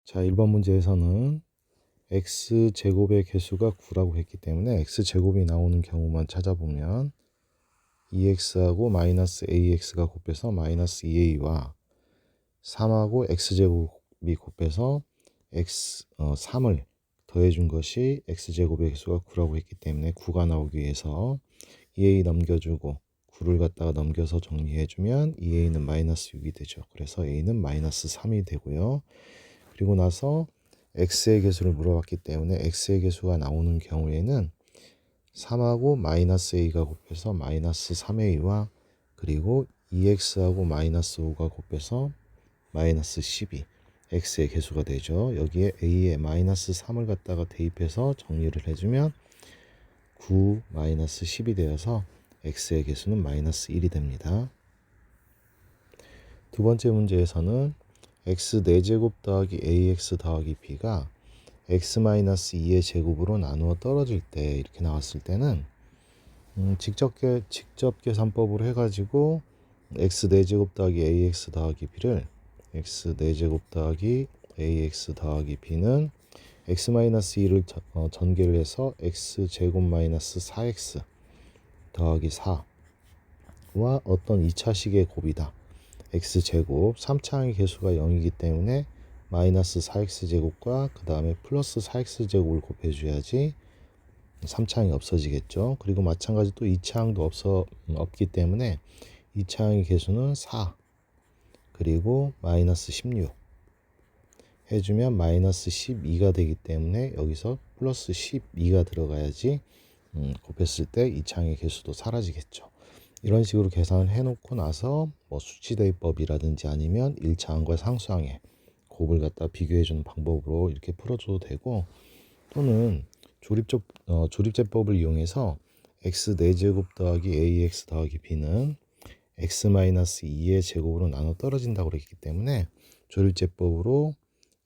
자, 1번 문제에서는 x제곱의 개수가 9라고 했기 때문에 x제곱이 나오는 경우만 찾아보면 2x하고 마이너스 ax가 곱해서 마이너스 2a와 3하고 x제곱이 곱해서 3을 더해준 것이 x제곱의 개수가 9라고 했기 때문에 9가 나오기 위해서 2a 넘겨주고 9를 갖다가 넘겨서 정리해주면 2a는 마이너스 6이 되죠. 그래서 a는 마이너스 3이 되고요. 그리고 나서 x의 개수를 물어봤기 때문에 x의 개수가 나오는 경우에는 3하고 마이너스 a가 곱해서 마이너스 3a와 그리고 2x하고 마이너스 5가 곱해서 마이너스 12 x의 개수가 되죠. 여기에 a에 마이너스 3을 갖다가 대입해서 정리를 해주면 9 마이너스 10이 되어서 x의 개수는 마이너스 1이 됩니다. 두 번째 문제에서는 x 4제곱 더하기 ax 더하기 b가 x-2의 제곱으로 나누어 떨어질 때 이렇게 나왔을 때는 직접 계산법으로 해가지고 x 4제곱 더하기 ax 더하기 b를 x 4제곱 더하기 ax 더하기 b는 x-2를 전개를 해서 x제곱 마이너스 4x 더하기 4와 어떤 2차식의 곱이다. x제곱 3차항의 개수가 0이기 때문에 마이너스 4x제곱과 그 다음에 플러스 4x제곱을 곱해줘야지 3차항이 없어지겠죠. 그리고 마찬가지 또 2차항도 없기 때문에 2차항의 개수는 4 그리고 마이너스 16 해주면 마이너스 12가 되기 때문에 여기서 플러스 12가 들어가야지 곱했을 때 2차항의 개수도 사라지겠죠. 이런 식으로 계산을 해놓고 나서 뭐 수치대입법이라든지 아니면 1차항과 상수항의 곱을 갖다 비교해주는 방법으로 이렇게 풀어줘도 되고, 또는 조립제법을 이용해서 x 4제곱 더하기 ax 더하기 b는 x-2의 제곱으로 나눠 떨어진다고 그랬기 때문에 조립제법으로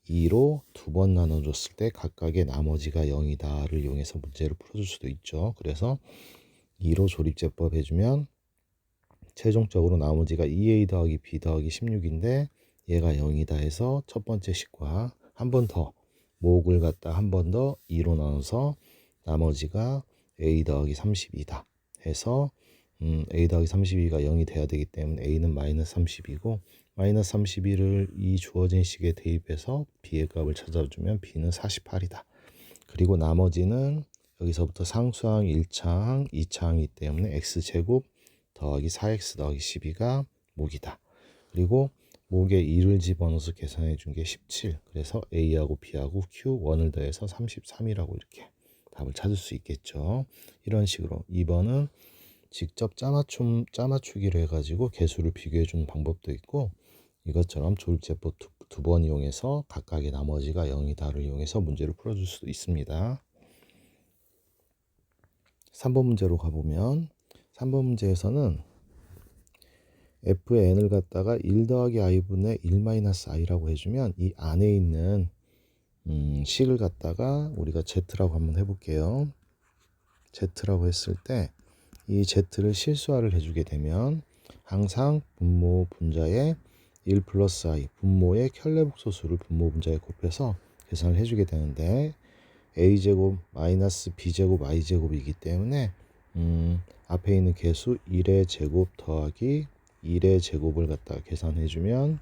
2로 두 번 나눠줬을 때 각각의 나머지가 0이다를 이용해서 문제를 풀어줄 수도 있죠. 그래서 2로 조립제법 해주면 최종적으로 나머지가 2a 더하기 b 더하기 16인데 얘가 0이다 해서 첫 번째 식과 한 번 더 목을 갖다 한 번 더 2로 나눠서 나머지가 a 더하기 32다 해서 a 더하기 32가 0이 돼야 되기 때문에 a는 마이너스 30이고 마이너스 32를 이 주어진 식에 대입해서 b의 값을 찾아주면 b는 48이다. 그리고 나머지는 여기서부터 상수항 1차항 2차항이기 때문에 x제곱 더하기 4x 더하기 12가 목이다. 그리고 목에 2를 집어넣어서 계산해 준 게 17. 그래서 A하고 B하고 Q1을 더해서 33이라고 이렇게 답을 찾을 수 있겠죠. 이런 식으로 2번은 직접 짜맞추기로 해가지고 개수를 비교해 주는 방법도 있고, 이것처럼 조립제법 두 번 이용해서 각각의 나머지가 0이다를 이용해서 문제를 풀어줄 수도 있습니다. 3번 문제로 가보면 3번 문제에서는 f의 n을 갖다가 1 더하기 i분의 1 마이너스 i라고 해주면 이 안에 있는 식을 갖다가 우리가 z라고 한번 해볼게요. z라고 했을 때 이 z를 실수화를 해주게 되면 항상 분모 분자에 1 플러스 i 분모의 켤레복소수를 분모 분자에 곱해서 계산을 해주게 되는데 a제곱 마이너스 b제곱 i제곱이기 때문에 앞에 있는 개수 1의 제곱 더하기 1의 제곱을 갖다가 계산해주면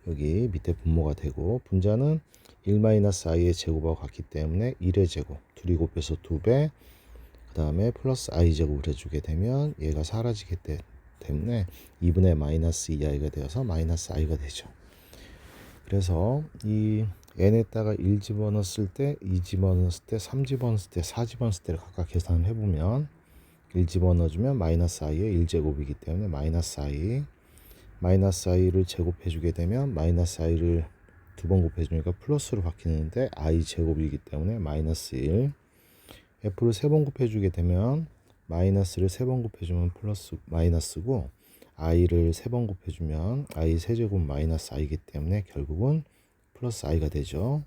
여기 밑에 분모가 되고, 분자는 1-i의 제곱하고 같기 때문에 1의 제곱 둘이 곱해서 2배 그 다음에 플러스 i제곱을 해주게 되면 얘가 사라지기 때문에 2분의 마이너스 2i가 되어서 마이너스 i가 되죠. 그래서 이 n에다가 1 집어넣었을 때, 2 집어넣었을 때, 3 집어넣었을 때, 4 집어넣었을 때를 각각 계산을 해보면 1 집어넣어주면 마이너스 i의 1제곱이기 때문에 마이너스 i, 마이너스 i를 제곱해주게 되면 마이너스 i를 두 번 곱해주니까 플러스로 바뀌는데 i 제곱이기 때문에 마이너스 1, f를 세 번 곱해주게 되면 마이너스를 세 번 곱해주면 플러스 마이너스고, i를 세 번 곱해주면 i 세제곱 마이너스 i이기 때문에 결국은 플러스 i가 되죠.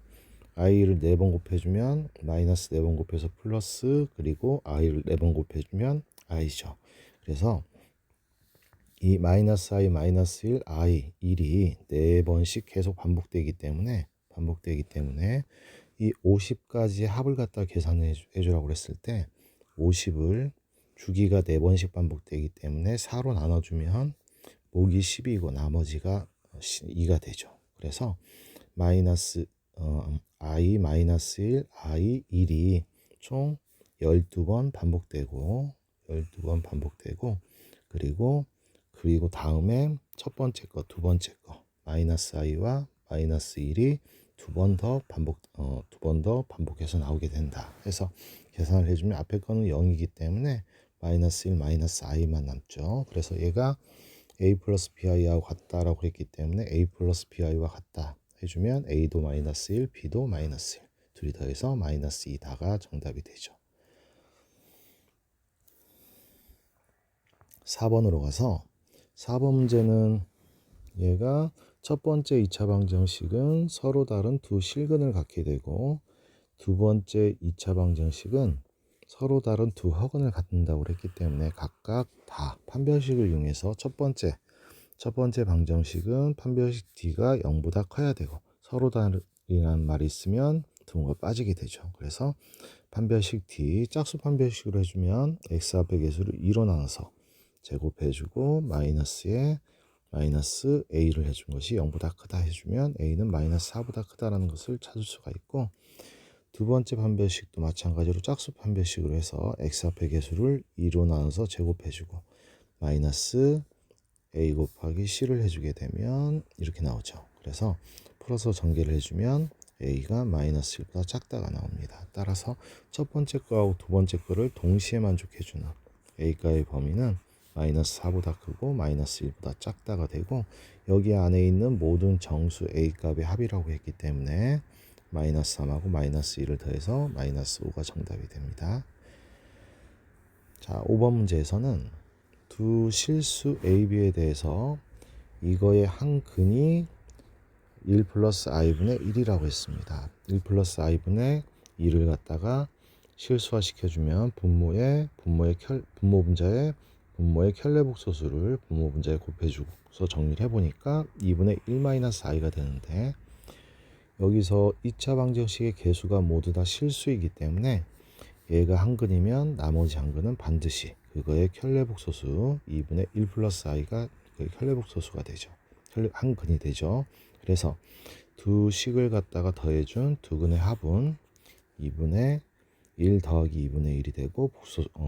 i를 4번 곱해주면 마이너스 4번 곱해서 플러스, 그리고 i를 4번 곱해주면 i죠. 그래서 이 마이너스 i 마이너스 1 i 1이 4번씩 계속 반복되기 때문에 반복되기 때문에 이 50까지 합을 갖다 계산해 주라고 그랬을 때 50을 주기가 4번씩 반복되기 때문에 4로 나눠주면 목이 10이고 나머지가 2가 되죠. 그래서 마이너스 i 마이너스 1, i 1이 총 12번 반복되고 그리고 다음에 첫 번째 거, 두 번째 거 마이너스 i와 마이너스 1이 두 번 더 반복해서 나오게 된다. 해서 계산을 해주면 앞에 거는 0이기 때문에 마이너스 1 마이너스 i만 남죠. 그래서 얘가 a 플러스 bi하고 같다라고 했기 때문에 a 플러스 bi와 같다 해주면 a도 마이너스 1, b도 마이너스 1 둘이 더해서 마이너스 2다가 정답이 되죠. 4번으로 가서 4번 문제는 얘가 첫 번째 2차 방정식은 서로 다른 두 실근을 갖게 되고 두 번째 2차 방정식은 서로 다른 두 허근을 갖는다고 했기 때문에 각각 다 판별식을 이용해서 첫 번째 방정식은 판별식 D가 0보다 커야 되고 서로 다르라는 말이 있으면 등호가 빠지게 되죠. 그래서 판별식 D 짝수 판별식으로 해주면 x 앞의 개수를 2로 나눠서 제곱해주고 마이너스에 마이너스 a를 해준 것이 0보다 크다 해주면 a는 마이너스 4보다 크다라는 것을 찾을 수가 있고 두 번째 판별식도 마찬가지로 짝수 판별식으로 해서 x 앞의 개수를 2로 나눠서 제곱해주고 마이너스 a 곱하기 c를 해주게 되면 이렇게 나오죠. 그래서 풀어서 전개를 해주면 a가 마이너스 1보다 작다가 나옵니다. 따라서 첫 번째 거하고 두 번째 거를 동시에 만족해주는 a가의 범위는 마이너스 4보다 크고 마이너스 1보다 작다가 되고 여기 안에 있는 모든 정수 a값의 합이라고 했기 때문에 마이너스 3하고 마이너스 1을 더해서 마이너스 5가 정답이 됩니다. 자, 5번 문제에서는 두 실수 a, b에 대해서 이거의 한 근이 1 플러스 i분의 1이라고 했습니다. 1 플러스 i분의 1을 갖다가 실수화 시켜주면 분모의 켤레복소수를 분모 분자에 곱해주고서 정리를 해보니까 2분의 1 마이너스 i가 되는데 여기서 2차 방정식의 개수가 모두 다 실수이기 때문에 얘가 한 근이면 나머지 한 근은 반드시 그거의 켤레복소수 2분의 1 플러스 i가 그 켤레복소수가 되죠. 한 근이 되죠. 그래서 두 식을 갖다가 더해준 두 근의 합은 2분의 1 더하기 2분의 1이 되고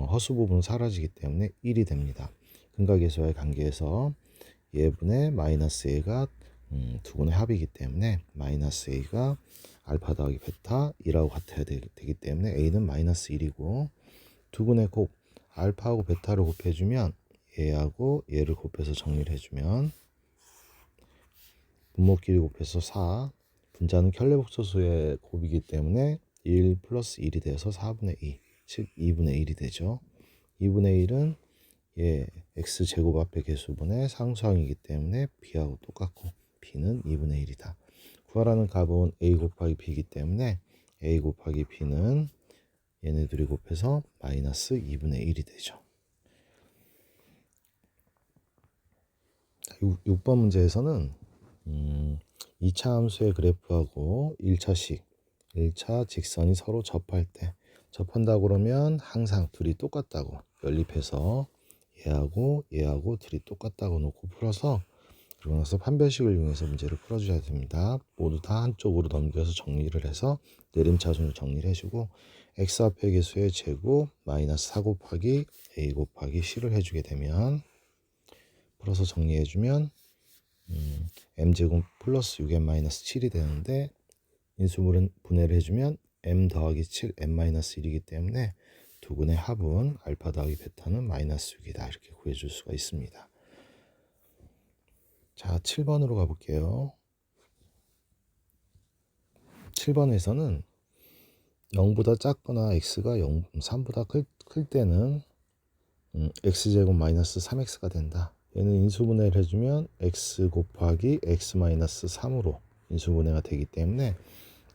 허수 부분은 사라지기 때문에 1이 됩니다. 근각계수와의 관계에서 예분의 마이너스 a가 두 근의 합이기 때문에 마이너스 a가 알파 더하기 베타 2라고 같아야 되기 때문에 a는 마이너스 1이고 두 근의 곱 알파하고 베타를 곱해주면 얘하고 얘를 곱해서 정리를 해주면 분모끼리 곱해서 4 분자는 켤레복소수의 곱이기 때문에 1 플러스 1이 돼서 4분의 2 즉 2분의 1이 되죠. 2분의 1은 x제곱 앞의 개수분의 상수항이기 때문에 b하고 똑같고 b는 2분의 1이다. 구하라는 값은 a 곱하기 b이기 때문에 a 곱하기 b는 얘네 둘이 곱해서 마이너스 2분의 1이 되죠. 6번 문제에서는 2차 함수의 그래프하고 1차 직선이 서로 접한다고 그러면 항상 둘이 똑같다고 연립해서 얘하고 둘이 똑같다고 놓고 풀어서 그러고 나서 판별식을 이용해서 문제를 풀어줘야 됩니다. 모두 다 한쪽으로 넘겨서 정리를 해서 내림차순으로 정리를 해주고 x 앞의 개수의 제곱 마이너스 4 곱하기 a 곱하기 c를 해주게 되면 풀어서 정리해주면 m제곱 플러스 6m 마이너스 7이 되는데 인수분해를 해주면 m 더하기 7 m 마이너스 1이기 때문에 두 근의 합은 알파 더하기 베타는 마이너스 6이다 이렇게 구해줄 수가 있습니다. 자, 7번으로 가볼게요. 7번에서는 0보다 작거나 x가 3보다 클 때는 x제곱 마이너스 3x가 된다. 얘는 인수분해를 해주면 x 곱하기 x 마이너스 3으로 인수분해가 되기 때문에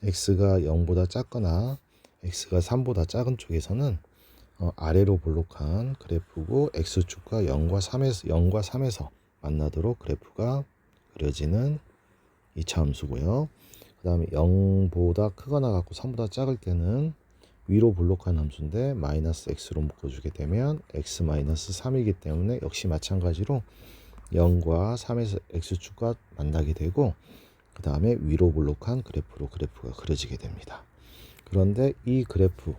x가 0보다 작거나 x가 3보다 작은 쪽에서는 아래로 볼록한 그래프고 x축과 0과 3에서 만나도록 그래프가 그려지는 2차 함수고요. 그 다음에 0보다 크거나 같고 3보다 작을 때는 위로 블록한 함수인데 마이너스 x로 묶어주게 되면 x 마이너스 3이기 때문에 역시 마찬가지로 0과 3에서 x축과 만나게 되고 그 다음에 위로 블록한 그래프로 그래프가 그려지게 됩니다. 그런데 이 그래프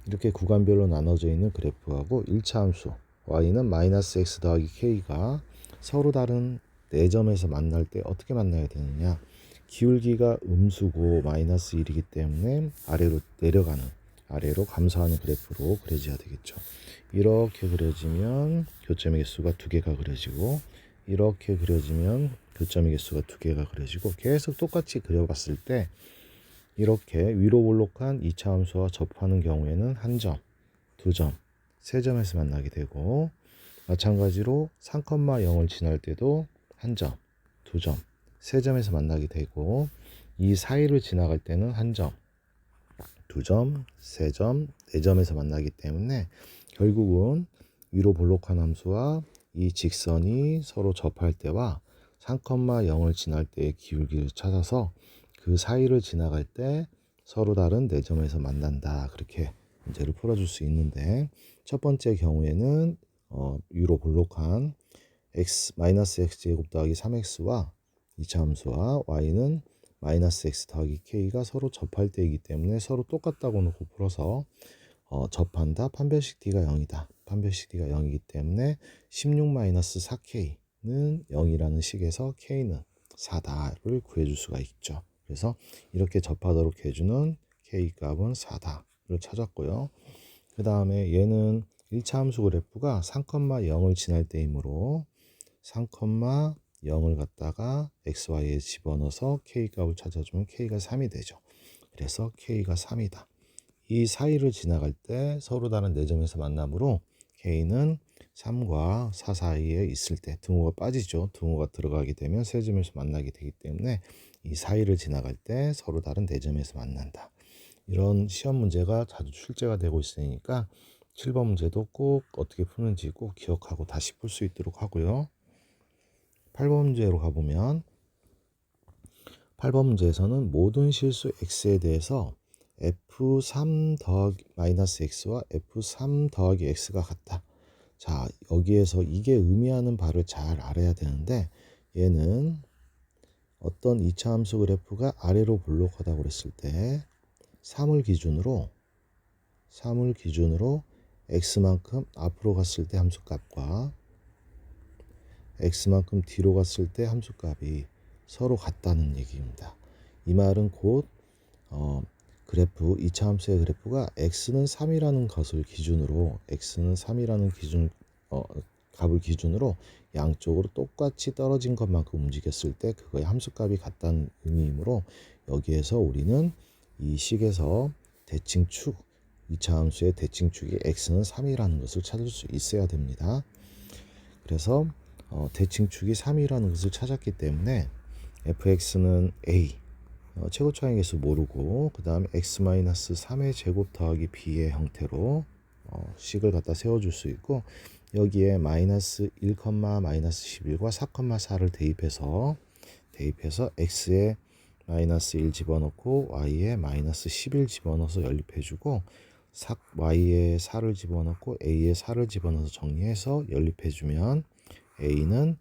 이렇게 구간별로 나눠져 있는 그래프하고 1차 함수 y는 마이너스 x 더하기 k가 서로 다른 4점에서 만날 때 어떻게 만나야 되느냐, 기울기가 음수고 마이너스 1이기 때문에 아래로 내려가는, 아래로 감소하는 그래프로 그려져야 되겠죠. 이렇게 그려지면 교점의 개수가 2개가 그려지고, 이렇게 그려지면 교점의 개수가 2개가 그려지고, 계속 똑같이 그려봤을 때 이렇게 위로 볼록한 2차 함수와 접하는 경우에는 1점, 2점, 3점에서 만나게 되고, 마찬가지로 3,0을 지날 때도 1점, 2점, 3점에서 만나게 되고, 이 사이를 지나갈 때는 1점, 2점, 3점, 4점에서 만나기 때문에 결국은 위로 볼록한 함수와 이 직선이 서로 접할 때와 3,0을 지날 때의 기울기를 찾아서 그 사이를 지나갈 때 서로 다른 4점에서 만난다. 그렇게 문제를 풀어줄 수 있는데, 첫 번째 경우에는 위로 볼록한 마이너스 x제곱 더하기 3x와 2차 함수와 y는 마이너스 x 더하기 k가 서로 접할 때이기 때문에 서로 똑같다고 놓고 풀어서 접한다. 판별식 d가 0이다. 판별식 d가 0이기 때문에 16 마이너스 4k는 0이라는 식에서 k는 4다를 구해줄 수가 있죠. 그래서 이렇게 접하도록 해주는 k 값은 4다를 찾았고요. 그 다음에 얘는 1차 함수 그래프가 3,0을 지날 때이므로 3,0을 갖다가 xy에 집어넣어서 k 값을 찾아주면 k가 3이 되죠. 그래서 k가 3이다. 이 사이를 지나갈 때 서로 다른 4점에서 만나므로 k는 3과 4 사이에 있을 때 등호가 빠지죠. 등호가 들어가게 되면 3점에서 만나게 되기 때문에 이 사이를 지나갈 때 서로 다른 4점에서 만난다. 이런 시험 문제가 자주 출제가 되고 있으니까 7번 문제도 꼭 어떻게 푸는지 꼭 기억하고 다시 풀 수 있도록 하고요. 8번 문제로 가보면 8번 문제에서는 모든 실수 x에 대해서 f3 더하기 마이너스 x와 f3 더하기 x가 같다. 자, 여기에서 이게 의미하는 바를 잘 알아야 되는데, 얘는 어떤 2차 함수 그래프가 아래로 볼록하다고 그랬을 때 3을 기준으로 x만큼 앞으로 갔을 때 함수값과 x만큼 뒤로 갔을 때 함수값이 서로 같다는 얘기입니다. 이 말은 곧 그래프 2차 함수의 그래프가 x는 3이라는 것을 기준으로 값을 기준으로 양쪽으로 똑같이 떨어진 것만큼 움직였을 때 그거의 함수값이 같다는 의미이므로, 여기에서 우리는 이 식에서 대칭축 2차 함수의 대칭축이 x는 3이라는 것을 찾을 수 있어야 됩니다. 그래서 대칭축이 3이라는 것을 찾았기 때문에 fx는 a, 최고차의 개수 모르고 그 다음에 x-3의 제곱 더하기 b의 형태로 식을 갖다 세워줄 수 있고, 여기에 마이너스 1, 마이너스 11과 4,4를 대입해서 x에 마이너스 1 집어넣고 y에 마이너스 11 집어넣어서 연립해주고, y에 4를 집어넣고 a에 4를 집어넣어서 정리해서 연립해주면 a는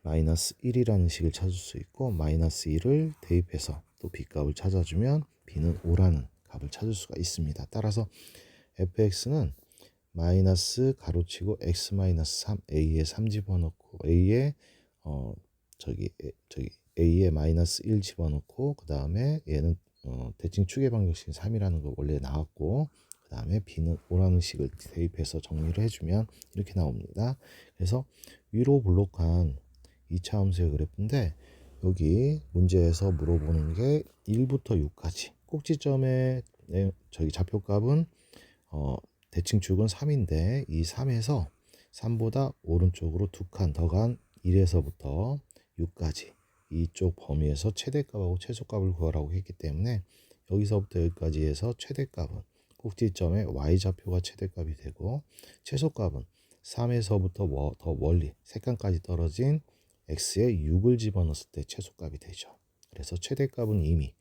마이너스 1이라는 식을 찾을 수 있고, 마이너스 1을 대입해서 또 b값을 찾아주면 b는 5라는 값을 찾을 수가 있습니다. 따라서 fx는 마이너스 가로치고 x 마이너스 3, a에 3 집어넣고 a에 a에 마이너스 1 집어넣고, 그 다음에 얘는 대칭축의 방정식이 3이라는 거 원래 나왔고, 그 다음에 b는 5라는 식을 대입해서 정리를 해주면 이렇게 나옵니다. 그래서 위로 볼록한 2차 함수의 그래프인데, 여기 문제에서 물어보는 게 1부터 6까지 꼭지점의 좌표값은 대칭축은 3인데, 이 3에서 3보다 오른쪽으로 2칸 더 간 1에서부터 6까지 이쪽 범위에서 최대값하고 최소값을 구하라고 했기 때문에, 여기서부터 여기까지 해서 최대값은 꼭지점의 y좌표가 최대값이 되고, 최소값은 3에서부터 더 멀리 3칸까지 떨어진 x에 6을 집어넣었을 때 최소값이 되죠. 그래서 최대값은 이미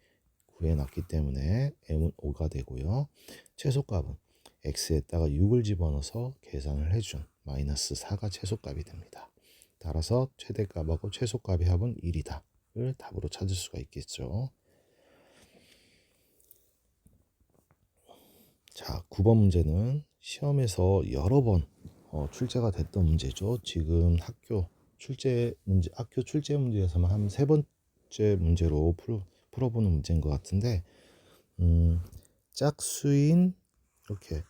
구해놨기 때문에 m은 5가 되고요. 최소값은 x에다가 6을 집어넣어서 계산을 해준 마이너스 4가 최소값이 됩니다. 따라서 최대값하고 최소값의 합은 1이다 를 답으로 찾을 수가 있겠죠. 자, 9번 문제는 시험에서 여러 번 출제가 됐던 문제죠. 지금 학교 출제 문제에서만 한 세 번째 문제로 풀어보는 문제인 것 같은데, 짝수인 이렇게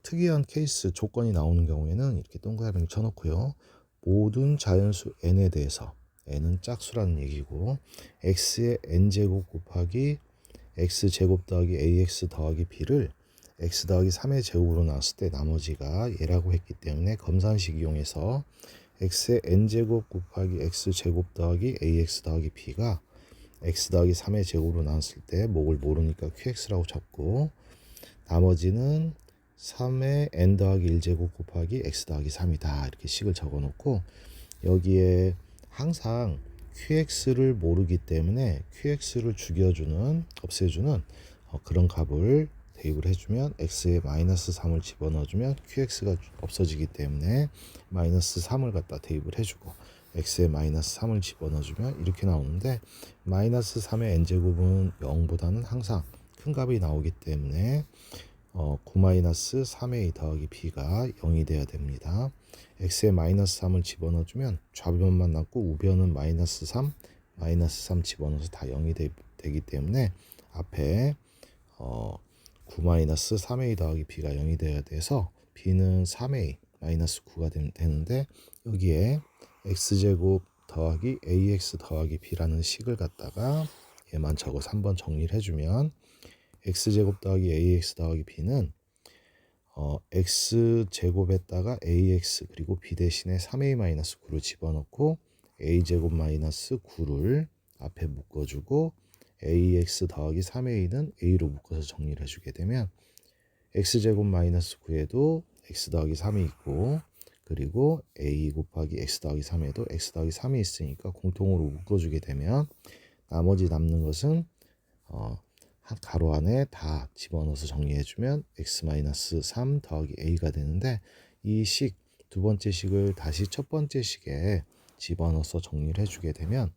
특이한 케이스 조건이 나오는 경우에는 이렇게 동그라미를 쳐놓고요. 모든 자연수 n에 대해서, n은 짝수라는 얘기고, x의 n제곱 곱하기 x제곱 더하기 ax 더하기 b를 x 더하기 3의 제곱으로 나왔을 때 나머지가 얘라고 했기 때문에 검산식 이용해서 x의 n제곱 곱하기 x제곱 더하기 ax 더하기 b가 x 더하기 3의 제곱으로 나왔을 때 목을 모르니까 qx라고 잡고, 나머지는 3의 n 더하기 1제곱 곱하기 x 더하기 3이다 이렇게 식을 적어 놓고, 여기에 항상 qx를 모르기 때문에 qx를 없애주는 그런 값을 대입을 해주면 x에 마이너스 3을 집어넣어주면 qx가 없어지기 때문에 마이너스 3을 갖다 대입을 해주고, x에 마이너스 3을 집어넣어주면 이렇게 나오는데, 마이너스 3의 n제곱은 0보다는 항상 큰 값이 나오기 때문에 9-3a 더하기 b가 0이 돼야 됩니다. x에 마이너스 3을 집어넣어주면 좌변만 남고 우변은 마이너스 3, 마이너스 3 집어넣어서 다 0이 되기 때문에 앞에 9-3a 더하기 b가 0이 돼야 돼서 b는 3a 마이너스 9가 되는데, 여기에 x제곱 더하기 ax 더하기 b라는 식을 갖다가 얘만 적어서 한번 정리를 해주면, x제곱 더하기 ax 더하기 b는 x제곱에다가 ax 그리고 b 대신에 3a-9를 집어넣고 a제곱 마이너스 9를 앞에 묶어주고, ax 더하기 3a는 a로 묶어서 정리를 해주게 되면 x제곱 마이너스 9에도 x 더하기 3이 있고, 그리고 a 곱하기 x 더하기 3에도 x 더하기 3이 있으니까 공통으로 묶어주게 되면 나머지 남는 것은 가로 안에 다 집어넣어서 정리해주면 x-3 더하기 a가 되는데, 이 식, 두 번째 식을 다시 첫 번째 식에 집어넣어서 정리를 해주게 되면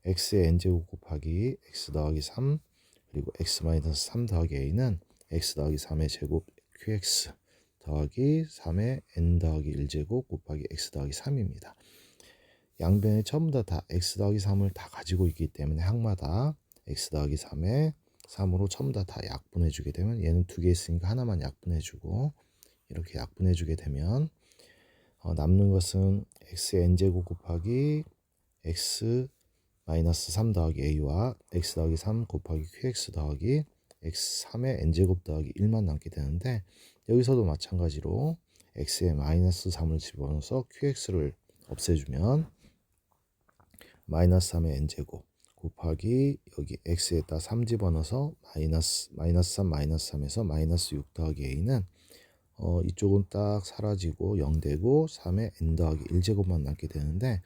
x의 n제곱 곱하기 x 더하기 3 그리고 x-3 더하기 a는 x 더하기 3의 제곱 qx 더하기 3의 n 더하기 1제곱 곱하기 x 더하기 3입니다. 양변에 전부 다 x 더하기 3을 다 가지고 있기 때문에 항마다 x 더하기 3에 3으로 전부 다 약분해 주게 되면, 얘는 두 개 있으니까 하나만 약분해 주고, 이렇게 약분해 주게 되면 남는 것은 x의 n제곱 곱하기 x-3 더하기 a와 x 더하기 3 곱하기 qx 더하기 x3의 n제곱 더하기 1만 남게 되는데, 여기서도 마찬가지로 x에 마이너스 3을 집어넣어서 qx를 없애주면 마이너스 3의 n제곱 곱하기 여기 x에다 3 집어넣어서 마이너스 3 마이너스 3에서 마이너스 6 더하기 a는 이쪽은 딱 사라지고 0 되고 3의 n 더하기 1제곱만 남게 되는데,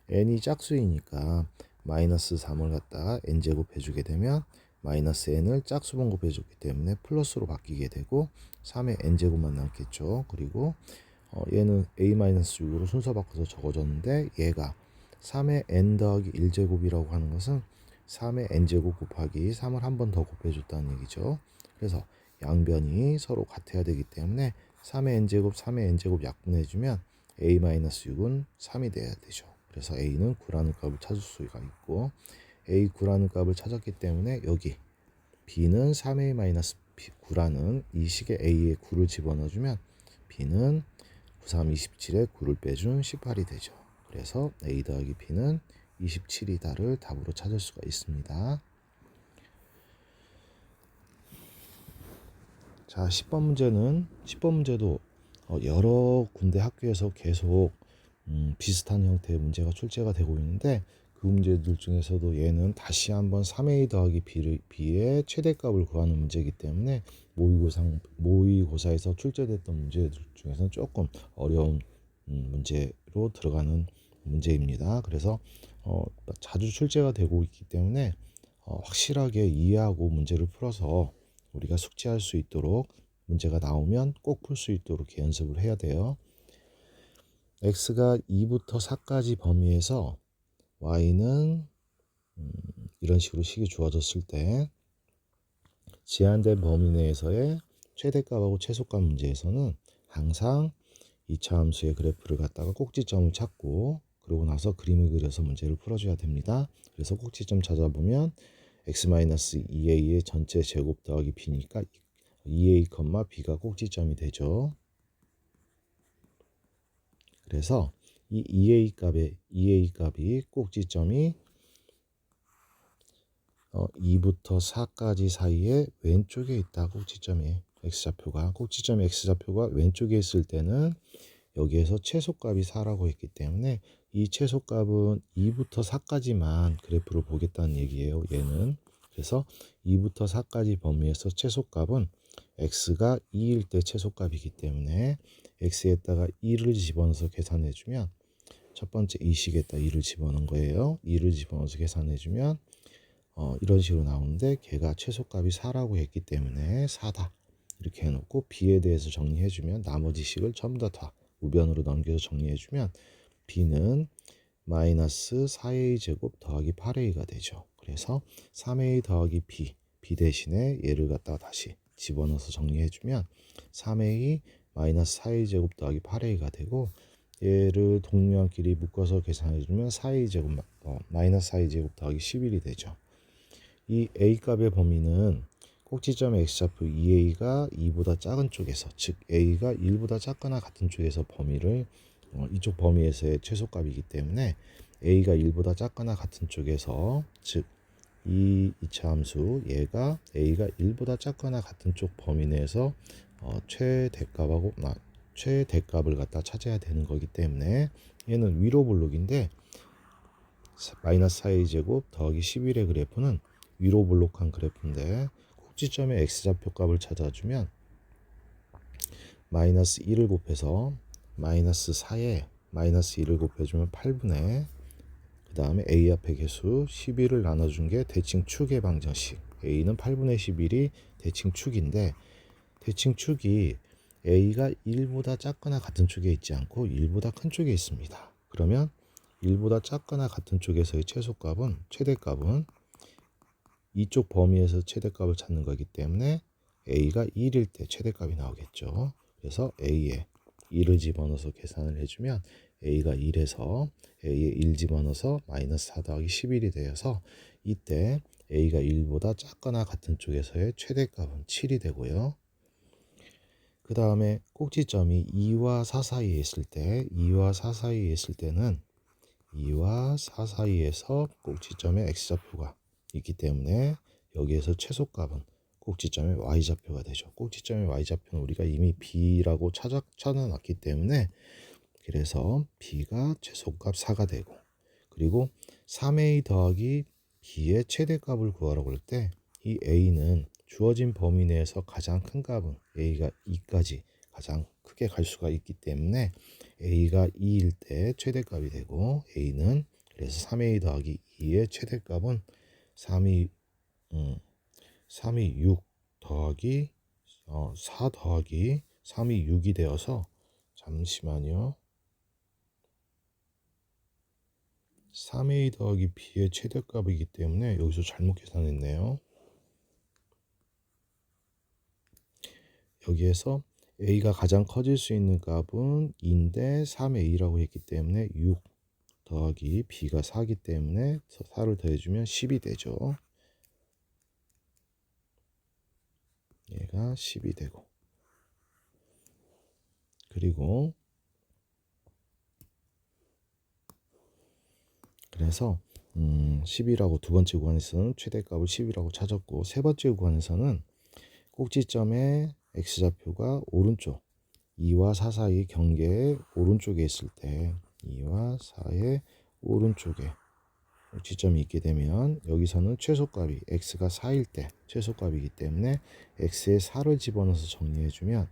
n이 짝수이니까 마이너스 3을 갖다가 n제곱 해주게 되면 마이너스 n을 짝수 번곱해 주기 때문에 플러스로 바뀌게 되고 3의 n제곱만 남겠죠. 그리고 얘는 a-6으로 순서 바꿔서 적어줬는데, 얘가 3의 n 더하기 1제곱이라고 하는 것은 3의 n제곱 곱하기 3을 한 번 더 곱해줬다는 얘기죠. 그래서 양변이 서로 같아야 되기 때문에 3의 n제곱, 3의 n제곱 약분해주면 a-6은 3이 돼야 되죠. 그래서 a는 9라는 값을 찾을 수가 있고, a 9라는 값을 찾았기 때문에 여기 b는 3a-9라는 이 식에 a에 9를 집어넣어주면 b는 9, 3, 27에 9를 빼준 18이 되죠. 그래서 a 더하기 b는 27이다를 답으로 찾을 수가 있습니다. 자, 10번 문제도 여러 군데 학교에서 계속 비슷한 형태의 문제가 출제가 되고 있는데, 그 문제들 중에서도 얘는 다시 한번 3a 더하기 b의 최대값을 구하는 문제이기 때문에 모의고사에서 출제됐던 문제들 중에서는 조금 어려운 문제로 들어가는 문제입니다. 그래서 자주 출제가 되고 있기 때문에 확실하게 이해하고 문제를 풀어서 우리가 숙지할 수 있도록 문제가 나오면 꼭 풀 수 있도록 연습을 해야 돼요. x가 2부터 4까지 범위에서 y는 이런 식으로 식이 주어졌을 때 제한된 범위 내에서의 최대값하고 최소값 문제에서는 항상 2차 함수의 그래프를 갖다가 꼭지점을 찾고 그러고 나서 그림을 그려서 문제를 풀어줘야 됩니다. 그래서 꼭지점 찾아보면 x-2a의 전체 제곱 더하기 b니까 2a, b가 꼭지점이 되죠. 그래서 이 2a 값이 꼭지점이 2부터 4까지 사이에 왼쪽에 있다. 꼭지점이 x좌표가 꼭지점 x좌표가 왼쪽에 있을 때는 여기에서 최소값이 4라고 했기 때문에 이 최소값은 2부터 4까지만 그래프를 보겠다는 얘기예요. 얘는 그래서 2부터 4까지 범위에서 최소값은 x가 2일 때 최소값이기 때문에 x에다가 2를 집어넣어서 계산해주면 첫 번째 이 식에다 2를 집어넣은 거예요. 2를 집어넣어서 계산해주면 이런 식으로 나오는데 걔가 최소값이 4라고 했기 때문에 4다. 이렇게 해놓고 b에 대해서 정리해주면 나머지 식을 전부 다 우변으로 넘겨서 정리해주면 b는 마이너스 4a 제곱 더하기 8a가 되죠. 그래서 3a 더하기 b 대신에 얘를 갖다가 다시 집어넣어서 정리해주면 3a 마이너스 4a 제곱 더하기 8a가 되고 얘를 동류한끼리 묶어서 계산해주면 4a 제곱 마이너스 4a 제곱 더하기 11이 되죠. 이 a 값의 범위는 꼭지점 x좌표 2a가 2보다 작은 쪽에서 즉 a가 1보다 작거나 같은 쪽에서 범위를 이쪽 범위에서의 최소값이기 때문에 a가 1보다 작거나 같은 쪽에서 즉 이 2차 함수 얘가 a가 1보다 작거나 같은 쪽 범위 내에서 최대값을 갖다 찾아야 되는 거기 때문에 얘는 위로 블록인데 마이너스 4a 제곱 더하기 11의 그래프는 위로 블록한 그래프인데 꼭지점의 x좌표 값을 찾아주면 마이너스 1을 곱해서 마이너스 4에 마이너스 1을 곱해주면 8분의 그 다음에 a 앞에 개수 11을 나눠준 게 대칭축의 방정식 a는 8분의 11이 대칭축인데 대칭축이 a가 1보다 작거나 같은 쪽에 있지 않고 1보다 큰 쪽에 있습니다. 그러면 1보다 작거나 같은 쪽에서의 최대값은 이쪽 범위에서 최대값을 찾는 거기 때문에 a가 1일 때 최대값이 나오겠죠. 그래서 a에 1을 집어넣어서 계산을 해주면 a가 1에서 a에 1 집어넣어서 마이너스 4 더하기 11이 되어서 이때 a가 1보다 작거나 같은 쪽에서의 최대값은 7이 되고요. 그 다음에 꼭지점이 2와 4 사이에 있을 때 2와 4 사이에 있을 때는 2와 4 사이에서 꼭지점의 x좌표가 있기 때문에 여기에서 최소값은 꼭지점의 y좌표가 되죠. 꼭지점의 y좌표는 우리가 이미 b라고 찾아놨기 때문에 그래서 b가 최소값 4가 되고 그리고 3a 더하기 b의 최대값을 구하라고 할 때 이 a는 주어진 범위 내에서 가장 큰 값은 a가 2까지 가장 크게 갈 수가 있기 때문에 a가 2일 때 최대값이 되고 a는 그래서 3a 더하기 2의 최대값은 3이 6 더하기 4 더하기 3이 6이 되어서 잠시만요. 3a 더하기 b의 최대값이기 때문에 여기서 잘못 계산했네요. 여기에서 a가 가장 커질 수 있는 값은 2인데 3a라고 했기 때문에 6 더하기 b가 4기 때문에 4를 더해주면 10이 되죠. 얘가 10이 되고 그리고 그래서 10이라고 두 번째 구간에서는 최대값을 10이라고 찾았고 세 번째 구간에서는 꼭지점의 x좌표가 오른쪽 2와 4 사이 경계의 오른쪽에 있을 때 2와 4의 오른쪽에 꼭지점이 있게 되면 여기서는 최소값이 x가 4일 때 최소값이기 때문에 x에 4를 집어넣어서 정리해주면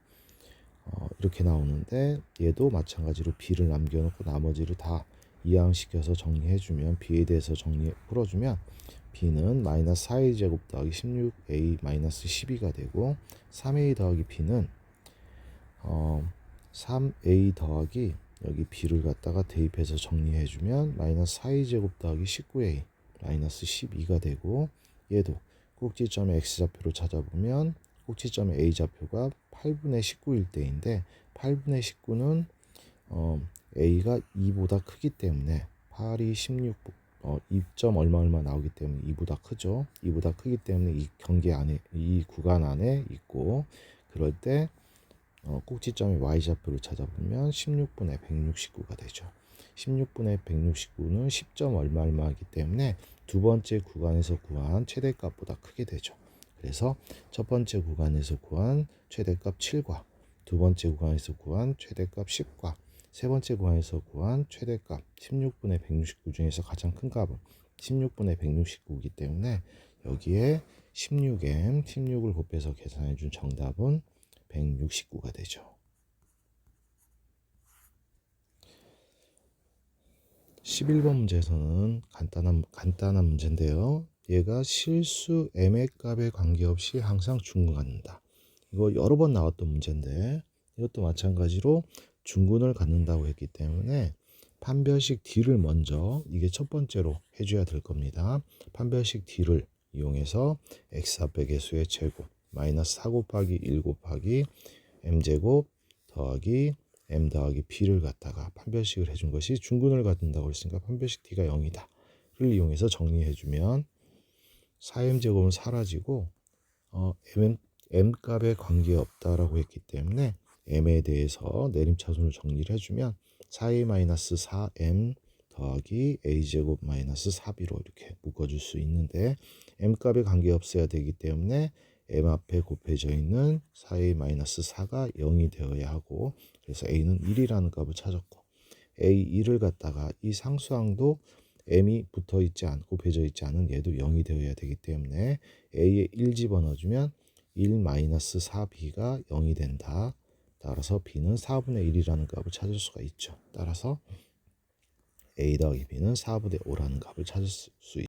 이렇게 나오는데 얘도 마찬가지로 b를 남겨놓고 나머지를 다 이항시켜서 정리해주면 b에 대해서 풀어주면 b는 마이너스 4a 제곱 더하기 16a 마이너스 12가 되고 3a 더하기 b는 3a 더하기 여기 b를 갖다가 대입해서 정리해주면 마이너스 4a 제곱 더하기 19a 마이너스 12가 되고 얘도 꼭지점의 x좌표로 찾아보면 꼭지점의 a좌표가 8분의 19일 때인데 8분의 19는 a가 2보다 크기 때문에 8이 16 2점 얼마 나오기 때문에 2보다 크죠. 2보다 크기 때문에 이 경계 안에 이 구간 안에 있고 그럴 때 꼭지점의 y좌표를 찾아보면 16분의 169가 되죠. 16분의 169는 10점 얼마이기 때문에 두 번째 구간에서 구한 최대값보다 크게 되죠. 그래서 첫 번째 구간에서 구한 최대값 7과 두 번째 구간에서 구한 최대값 10과 세 번째 구간에서 구한 최대값 16분의 169 중에서 가장 큰 값은 16분의 169이기 때문에 여기에 16을 곱해서 계산해 준 정답은 169가 되죠. 11번 문제에서는 간단한 문제인데요. 얘가 실수 m의 값에 관계없이 항상 중근 갖는다. 이거 여러 번 나왔던 문제인데 이것도 마찬가지로 중근을 갖는다고 했기 때문에 판별식 D를 먼저 이게 첫 번째로 해줘야 될 겁니다. 판별식 D를 이용해서 x 앞의 개수의 제곱 마이너스 4 곱하기 1 곱하기 m제곱 더하기 m 더하기 b를 갖다가 판별식을 해준 것이 중근을 갖는다고 했으니까 판별식 D가 0이다. 를 이용해서 정리해주면 4m제곱은 사라지고 m 값에 관계없다라고 했기 때문에 m에 대해서 내림차순으로 정리를 해주면 4a-4m 더하기 a제곱 마이너스 4b로 이렇게 묶어줄 수 있는데 m 값에 관계없어야 되기 때문에 m 앞에 곱해져 있는 4a-4가 0이 되어야 하고 그래서 a는 1이라는 값을 찾았고 a1을 갖다가 이 상수항도 m이 붙어있지 않고 곱해져 있지 않은 얘도 0이 되어야 되기 때문에 a에 1 집어넣어주면 1-4b가 0이 된다. 따라서 b는 4분의 1이라는 값을 찾을 수가 있죠. 따라서 a 더하기 b는 4분의 5라는 값을 찾을 수 있습니다.